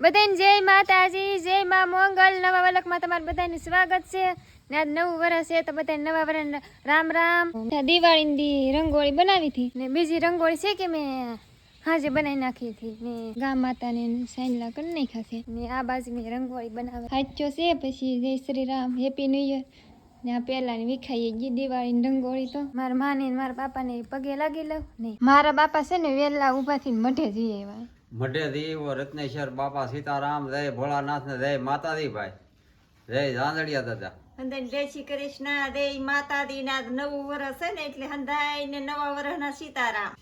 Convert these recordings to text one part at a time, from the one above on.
બધાને જય માતાજી, જય માં મોંગલ. નવા વલકમાં તમારું બધાનું સ્વાગત છે. ને આજ નવું વર્ષ છે તો બધાને નવા વર્ષ રામ રામ. દિવાળીની રંગોળી બનાવી હતી ને બીજી રંગોળી છે કે મેં હાજે બનાવી નાખી હતી ને ગા માતાને સાંજલા કરી નાખ્યા છે ને આ બાજુ મેં રંગોળી બનાવે સાચો છે. પછી જય Shri Ram, happy new year. ને આ પેલાની વિખાઈ ગઈ દિવાળીની રંગોળી. તો મારા માને મારા બાપાને પગે લાગી લઉં. નહીં, મારા બાપા છે ને વેલા ઉભા થઈને મઢે જઈએ એવા મઢે દેવ રત્નેશ્વર બાપા સીતારામ, જય ભોળાનાથ ને જય માતાજી ભાઈ, જય ઝાંઝડિયા દાદા. હંદાઈ જય શ્રી કૃષ્ણ, જય માતાજી. ના નવું વર્ષ છે ને એટલે હંદાઈ ને નવા વર્ષના સીતારામ.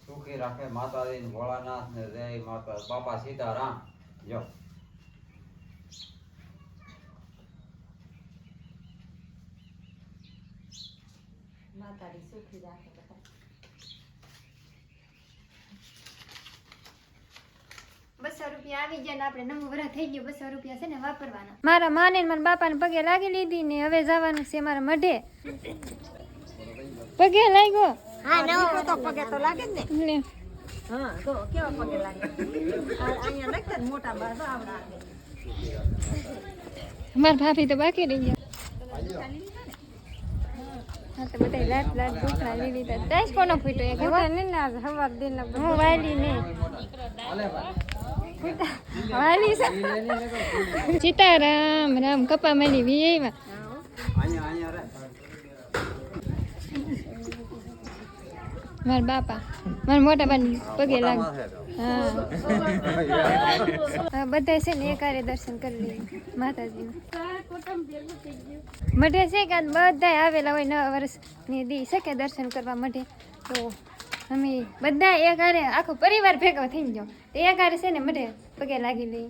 સુખી રાખે માતાજી ને ભોળાનાથ ને જય માતા બાપા સીતારામ. જો માતાજી સુખી રાખે. 200 રૂપિયા આવી ગયા ને આપણે નવું વર્ષ થઈ ગયું. 200 રૂપિયા છે ને વાપરવાના. મારા માને મારા બાપાને પગે લાગી લીધી ને હવે જવાનું છે મારા મઢે. પગે લાગ્યો? હા, નવો તો પગે તો લાગે જ ને. લે હા, તો કેવા પગે લાગે? અહીંયા લખતા મોટા બાદ આવડા. મારા ભાભી તો બાકી રહી ગયા. હા તો બધા લાટ લાટ ભૂખા લઈ લીધા. તાઈસ કોનો ફૂટ્યો એક હવા ને ના હવા દિન હું વાલી ને વાલી સીતારામ રામ કપા મળી વીવા મારા બાપા મારા મોટા બાન પગે લાગ. હા બધા છે ને એકારે દર્શન કરી લઈએ માતાજીને. મઢે છે કે બધા આવેલા હોય નવા વર્ષની દી છે કે દર્શન કરવા મઢે. તો અમે બધા એકારે આખો પરિવાર ભેગો થઈ ગયો તો એકારે છે ને મઢે પગે લાગી લઈએ.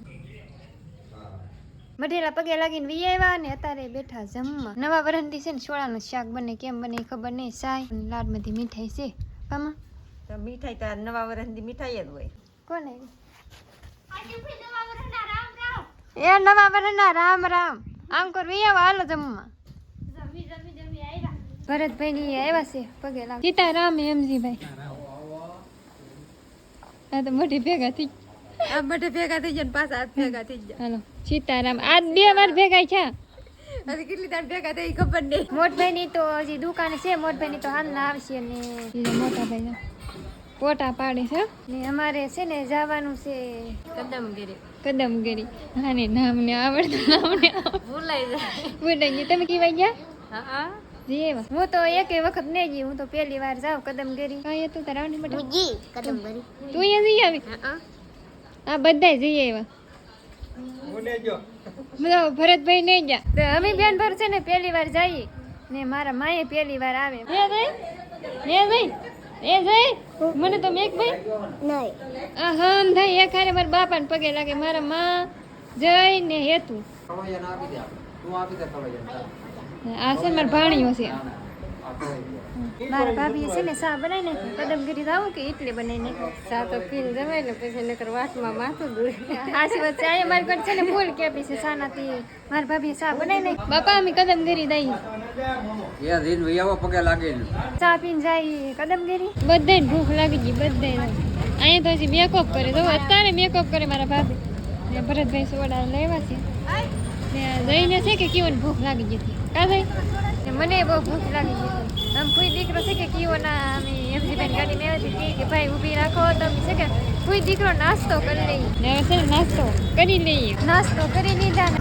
મઢેલા પગે લાગીને વી આવ્યા ને અત્યારે બેઠા જમવા. નવા વર્ષથી છે ને સોળાનું શાક બને, કેમ બને ખબર નહીં. સાય લાડમાંથી મીઠાઈ છે કામાં તો મીઠાઈ તો નવા વર્ષની મીઠાઈ જ હોય. કોને એ નવા વર્ષના રામ રામ. આમ કર વી આવા હાલો જમવા. ભરતભાઈ ની આવ્યા છે પગે લાગ. સીતારામ એમજીભાઈ આ તો મોટી ભેગા થઈ આ માટે ભેગા થઈ જાય પાછા હાથ ભેગા થઈ જાય. હાલો સીતારામ. આજ 2 વાર ભેગા છે. હજી કેટલી તાર ભેગા થઈ ખબર નહીં. મોટભાઈ ની તો હજી દુકાન છે. મોટભાઈ ની તો હાલ ના આવશે ને મોટા ભાઈ પોટા પાડે છે ને અમારે છે ને જવાનું છે કદમગીરી. હા ને નામ ને આવડતું નામ ને ભૂલાઈ જાય. ભૂલાઈ ગયું. તમે કેવા ગયા? હા હું તો એક વખત નહીં ગઈ. હું તો પહેલી વાર જાઉં કદમગીરી. કઈ તું તારા તું અહીંયા જઈ આવી? આ બધા જઈ આવ્યા. ભરતભાઈ નહીં ગયા. અમે બેન ભર છે ને પહેલી વાર જઈએ ને મારા માએ પહેલી વાર આવે. મને તો મેક ભાઈ નહીં. હમ ભાઈ એક હારે મારા બાપાને પગે લાગે. મારા માં જઈ ને હેતુ આ છે મારા ભાણીઓ છે. મારા ભાભી છે ને સા બનાવી નાખી. કદમગીરી જાવું કે એટલે બનાવી નાખી. સા તો પીને જમાય ને પછી નકર વાસમાં માથું દૂર. આશી વાત છે અહીંયા મારી છે ને ફૂલ કેપી છે સાનાથી. મારા ભાભી સા બનાવી નાખી. બાપા અમે કદમગીરી દઈ એ દિન વિયાવો પગે લાગીને ચા પીને જાય કદમગીરી. બધાને ભૂખ લાગી ગઈ. બધાને અહીંયા તો હજી મેકઅપ કરે તો અત્યારે મેકઅપ કરે મારા ભાભી ને ભરતભાઈ સોડા લેવા છે ને જઈને છે કે કેવોને ભૂખ લાગી ગઈ હતી. કા ભાઈ મને બહુ ભૂખ લાગી ગઈ હતી. આમ કોઈ દીકરો છે કે કીઓના અમે એમજીભાઈ ગાડીને આવી હતી કે ભાઈ ઊભી રાખો તો અમે છે કે કોઈ દીકરો નાસ્તો કરી લઈએ ને છે ને નાસ્તો કરી લઈએ. નાસ્તો કરી લીધા ને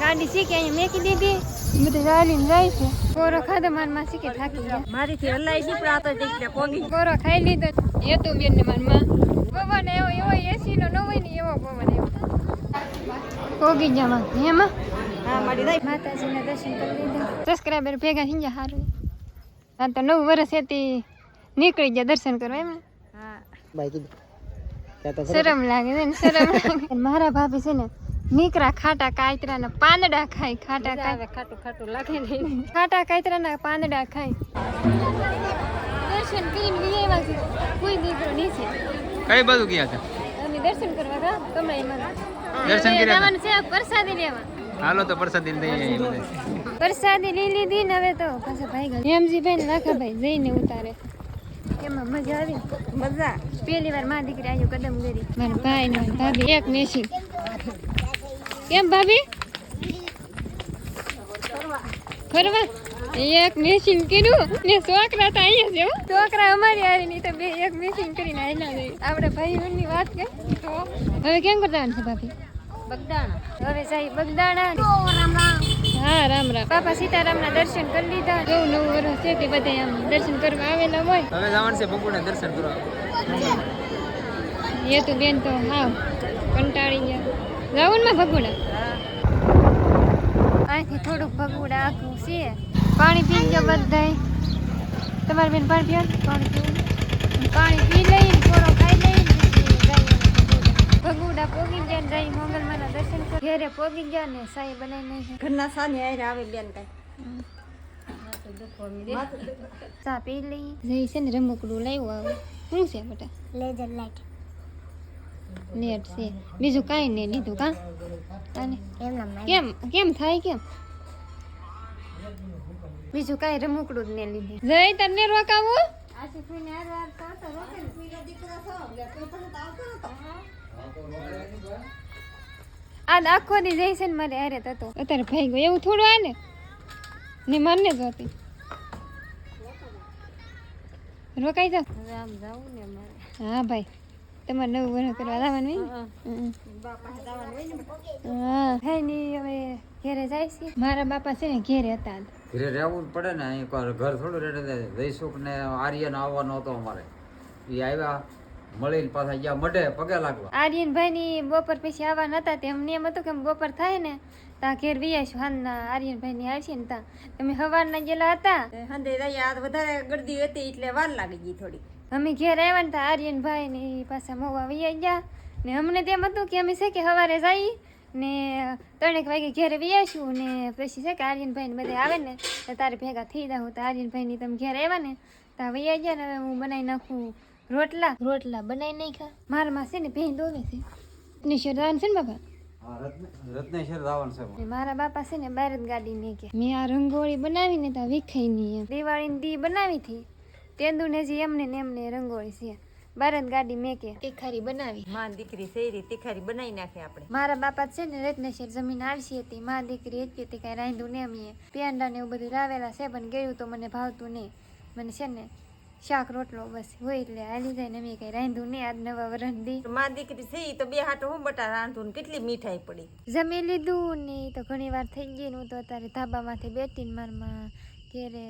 ગાડી છે કે અહીંયા મેકી દીધી. બધું ચાલીને જાય છે. કોરો ખાધો મારમાં છે કે થાકી ગયા. મારીથી હલાઈ ગઈ પણ આ તો એટલે કોની કોરો ખાઈ લીધો. એ તો બેન ને મારમાં પવન એવો એસી નો ન હોય ને એવો પવન એવો કોગી જવા એમાં. હા મારી દઈ માતાજીના દર્શન કરી લીધા. સબસ્ક્રાઈબર ભેગા થઈ ગયા. સારું આ તો 9 વર્ષ હતી નીકળી ગયા દર્શન કરવા એમ. હા શરમ લાગે છે ને શરમ લાગે. મારા ભાભી છે ને નીકરા ખાટા કાયતરાના પાંદડા ખાય. ખાટા ખાટું ખાટું લાગે નહીં. ખાટા કાયતરાના પાંદડા ખાય. દર્શન કરીને લઈ આવ્યા છે. કોઈ દીકરો નીચે કઈ બાજુ ગયા છે? અમે દર્શન કરવા ગયા કમળાઈમાં. દર્શન કર્યા જવાનું છે પ્રસાદી લેવા. હાલો તો પ્રસાદી લઈ આવીએ. પ્રસાદી લઈ લીધી ને હવે તો પાછા ભાઈ ગયા. એમજીભાઈ ને લાખાભાઈ જઈને ઉતારે. એમાં મજા આવી મજા પહેલી વાર માં દીકરી આવ્યું કદમ કરી મારા ભાઈ ને ભાભી એક મેસી કેમ ભાભી ફરવા એક મેશિન કર્યું ને છોકરા તો અહીંયા છે હો. છોકરા અમારી હારી નહીં તો બે એક મેશિન કરીને આયલા જઈએ આપણે ભાઈઓની વાત કે તો હવે કેમ કરતા છે ભાભી બગદાણા હવે સાહેબ બગદાણા હા રામ રામ બાપા સીતારામના દર્શન કરી લીધા જો 9 વર્ષ છે તે બધા આમ દર્શન કરવા આવેલા હોય હવે જવાનું છે બપોરના દર્શન કરવા એ તો બેન તો હાવ કંટાળી ગયા જાવું ને ભગુડા અહીંથી થોડુંક ભગુડા આખું છે પાણી પી ગયા બધાય તમારી બેન પાણી પીવા પાણી પી લઈને થોડો ખાઈ લઈને ભગુડા પોગી ગયા જઈ મોગલમાના દર્શન કરી ઘેરે પોગી ગયા ને સાઈ બનાવી નાખી ઘરના સાને આયરા આવે બેન કઈ ચા પી લઈ જઈ છે ને રમકડું લાવ્યું આવે શું છે બેટા લેઝર લાઈટ લેટ છે બીજું કાંઈ નહીં લીધું કાં અને કેમ કેમ થાય કેમ બીજું કાંઈ રમકડું જ ને લીધું જઈ તને રોકાવું આ આખો દી જઈ છે ને મારે હારે થતો અત્યારે ભાઈ ગયો એવું થોડું આ ને મને જ હતી રોકાઈ જાવ હા ભાઈ તમારે 9 વર્ષ કરવા જવાનું હોય ને હા ભાઈ ની હવે ઘેરે જાય છે મારા બાપા છે ને ઘેરે હતા ઘરે રહેવું જ પડે ને અહીં ઘર થોડું રહે જયસુખ ને આર્યન આવવાનો હતો અમારે એ આવ્યા મળીને પાછા ગયા મઢે પગે લાગવા આર્યનભાઈ ની બપોર પછી આવવાના હતા તે અમને એમ હતું કે બપોર થાય ને ત્યાં ઘેર વિયાશું હાલના આર્યનભાઈ ની આવશે ને ત્યાં તમે સવારના ગયેલા હતા હંદે રહ્યા વધારે ગરદી હતી એટલે વાર લાગી ગઈ થોડી અમે ઘેર આવ્યા ને ત્યાં આર્યનભાઈ ને પાછા મોવા વૈયા ગયા ને અમને તેમ હતું કે અમે છે કે સવારે જઈ ને 3 વાગે ઘેરે વિયાશું ને પછી છે કે આર્યનભાઈ ને બધા આવે ને તો તારે ભેગા થઈ જાવ તો આર્યનભાઈ ની તમે ઘેર આવ્યા ને ત્યાં વૈયા ગયા ને હવે હું બનાવી નાખું રોટલા બનાવી નાખ્યા મારા માં છે ને ભેં દોવે છે ને શરદાન છે ને બાપા રત્નેશ્વર જવાનું છે ને મારા બાપા છે ને બહાર જ ગાડી ને કે મેં આ રંગોળી બનાવીને તો વિખાઈ નહીં એમ દિવાળીની દી બનાવી હતી તેંદુ ને જે એમને ને એમને રંગોળી છે બહાર જ ગાડી મેં કે તીખારી બનાવી માં દીકરી શેરી તીખારી બનાવી નાખે આપણે મારા બાપા છે ને રત્નેશ્વર જમીન આવશી હતી માં દીકરી હતી તે કઈ રાંધું ને અમે પેંડા ને એવું બધું રાવેલા છે પણ ગયું તો મને ભાવતું નહીં મને છે ને શાક રોટલો બસ હોય એટલે હાલી જાય ને અમે કઈ રાંધું નહીં આજ નવા વરસ દી માં દીકરી છે ઈ તો બે હાટો હું બટા રાંધું ને કેટલી મીઠાઈ પડી જમી લીધું ને તો ઘણી વાર થઈ ગઈ ને હું તો અત્યારે ધાબામાંથી બેઠીને મારમાં ઘેરે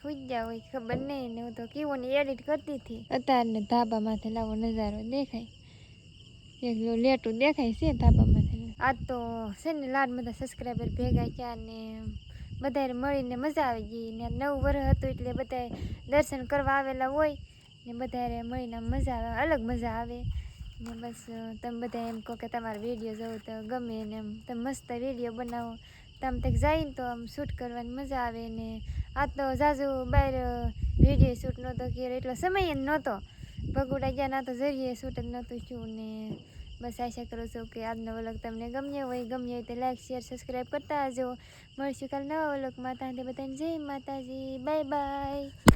સુઈ ગયા હોય ખબર નહીં ને હું તો કેવું ને એડિટ કરતી હતી અત્યારે ધાબામાંથી લાવો નજારો દેખાય એકલું લેટું દેખાય છે ધાબામાંથી આજ તો છે ને લાડ બધા સબસ્ક્રાઈબર ભેગા થયા ને બધાને મળીને મજા આવી ગઈ ને 9 વર્ષ હતું એટલે બધા દર્શન કરવા આવેલા હોય ને બધાને મળીને મજા આવે અલગ મજા આવે ને બસ તમે બધા એમ કહો કે તમારા વિડીયો જોવો તો ગમે ને એમ તમે મસ્ત વિડીયો બનાવો તમે તક જઈને તો આમ શૂટ કરવાની મજા આવે ને આ તો જાજુ બહાર વિડીયો શૂટ નહોતો કે એટલો સમય જ નહોતો ભગુડા ગયા ના તો જરીએ શૂટ જ નહોતું થયું ને બસ આશા કરું છું કે આજનો વ્લોગ તમને ગમ્યો હોય તો લાઈક શેર સબસ્ક્રાઈબ કરતા આવજો મળશું કાલ નવા વ્લોગમાં ત્યાં બધાને જય માતાજી બાય બાય